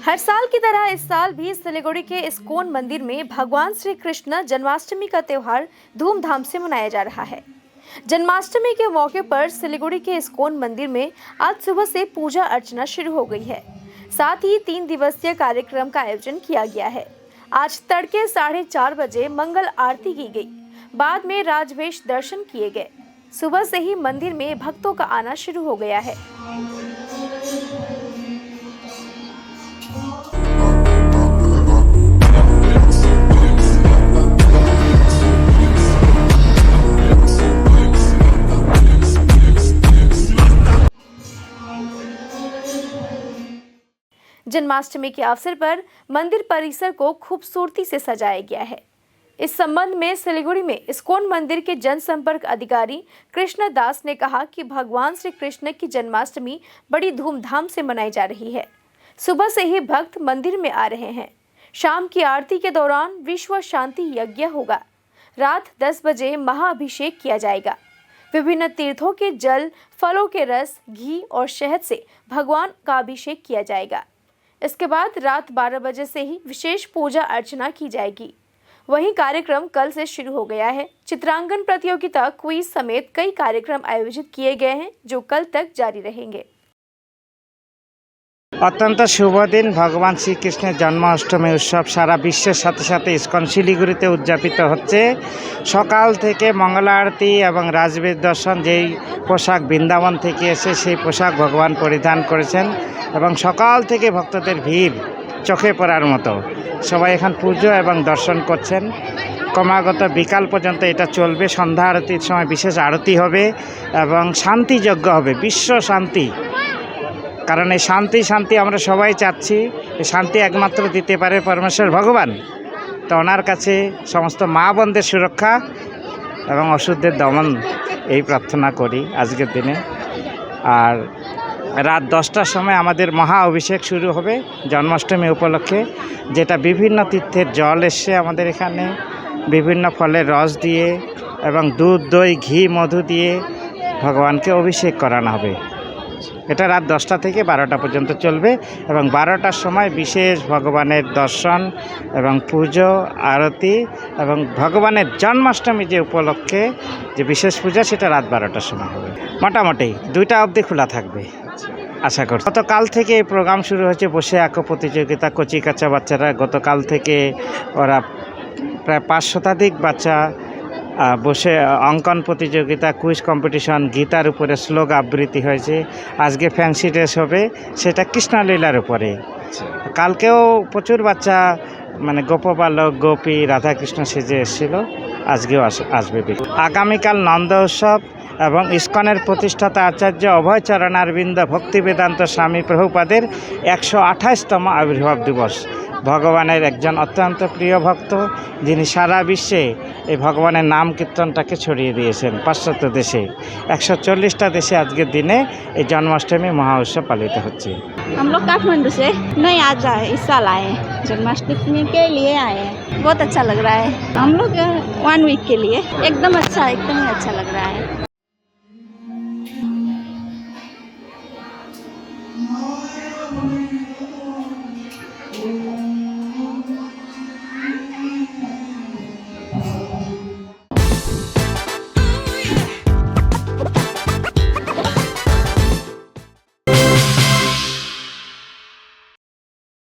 हर साल की तरह इस साल भी सिलीगुड़ी के इस्कॉन मंदिर में भगवान श्री कृष्ण जन्माष्टमी का त्योहार धूमधाम से मनाया जा रहा है। जन्माष्टमी के मौके पर सिलीगुड़ी के इस्कॉन मंदिर में आज सुबह से पूजा अर्चना शुरू हो गई है। साथ ही 3 दिवसीय कार्यक्रम का आयोजन किया गया है। आज तड़के 4:30 बजे मंगल आरती की गई, बाद में राजवेश दर्शन किए गए। सुबह से ही मंदिर में भक्तों का आना शुरू हो गया है। जन्माष्टमी के अवसर पर मंदिर परिसर को खूबसूरती से सजाया गया है। इस संबंध में सिलीगुड़ी में इस्कॉन मंदिर के जनसंपर्क अधिकारी कृष्ण दास ने कहा कि भगवान श्री कृष्ण की जन्माष्टमी बड़ी धूमधाम से मनाई जा रही है। सुबह से ही भक्त मंदिर में आ रहे हैं। शाम की आरती के दौरान विश्व शांति यज्ञ होगा। रात 10 बजे महाअभिषेक किया जाएगा। विभिन्न तीर्थों के जल, फलों के रस, घी और शहद से भगवान का अभिषेक किया जाएगा। इसके बाद रात 12 बजे से ही विशेष पूजा अर्चना की जाएगी। वहीं कार्यक्रम कल से शुरू हो गया है। चित्रांकन प्रतियोगिता, क्विज समेत कई कार्यक्रम आयोजित किए गए हैं जो कल तक जारी रहेंगे। अत्यंत शुभ दिन भगवान श्रीकृष्णের जन्माष्टमी उत्सव सारा विश्वेर साथे साथे इस्कन শিলিগুড়িতে उद्यापित হচ্ছে। সকাল থেকে मंगल आरती এবং রাজবেশ দর্শন, যেই পোশাক বৃন্দাবন থেকে এসে সেই পোশাক ভগবান পরিধান করেছেন এবং সকাল থেকে ভক্তদের ভিড় চোখে পড়ার মতো। সবাই এখন পুজো এবং দর্শন করছেন। ক্রমাগত বিকাল পর্যন্ত এটা চলবে। সন্ধ্যা আরতির সময় বিশেষ আরতি হবে এবং শান্তি যজ্ঞ হবে, বিশ্ব শান্তি। কারণ এই শান্তি আমরা সবাই চাচ্ছি। এই শান্তি একমাত্র দিতে পারে পরমেশ্বর ভগবান। তো ওনার কাছে সমস্ত মা বোনদের সুরক্ষা এবং অসুরদের দমন এই প্রার্থনা করি আজকের দিনে। আর রাত 10টার সময় আমাদের মহা অভিষেক শুরু হবে জন্মাষ্টমী উপলক্ষে, যেটা বিভিন্ন তীর্থের জল এসে আমাদের এখানে বিভিন্ন ফলের রস দিয়ে এবং দুধ, দই, ঘি, মধু দিয়ে ভগবানকে অভিষেক করানো হবে। এটা রাত 10টা থেকে 12টা পর্যন্ত চলবে এবং 12টার সময় বিশেষ ভগবানের দর্শন এবং পুজো, আরতি এবং ভগবানের জন্মাষ্টমী যে উপলক্ষে যে বিশেষ পূজা, সেটা রাত 12টার সময় হবে। মোটামুটি 2টা অবধি খোলা থাকবে আশা করছি। গতকাল থেকে এই প্রোগ্রাম শুরু হয়েছে, বসে আঁকো প্রতিযোগিতা। কচি কাঁচা বাচ্চারা গতকাল থেকে ওরা প্রায় 5 শতাধিক বাচ্চা বসে অঙ্কন প্রতিযোগিতা, কুইজ কম্পিটিশন, গীতার উপরে শ্লোক আবৃত্তি হয়েছে। আজকে ফ্যান্সি ড্রেস হবে, সেটা কৃষ্ণলীলার উপরে। কালকেও প্রচুর বাচ্চা মানে গোপবালক, গোপী, রাধাকৃষ্ণ সেজে এসেছিল। আজকেও আসবে। আগামীকাল নন্দ উৎসব এবং ইস্কনের প্রতিষ্ঠাতা আচার্য অভয় চরণারবিন্দ ভক্তি বেদান্ত স্বামী প্রভুপাদের 128তম আবির্ভাব দিবস। ভগবানের একজন অত্যন্ত প্রিয় ভক্ত, যিনি সারা বিশ্বে এই ভগবানের নাম কীর্তনটাকে ছড়িয়ে দিয়েছেন। পাশ্চাত্য দেশে 140টা দেশে আজকের দিনে এই জন্মাষ্টমী মহা উৎসব পালিত হচ্ছে। हम लोग काठमांडू से नहीं आज आए, इस साल आए हैं, जन्माष्टमी के लिए आए हैं। बहुत अच्छा लग रहा है। हम लोग 1 वीक के लिए एकदम अच्छा लग रहा है।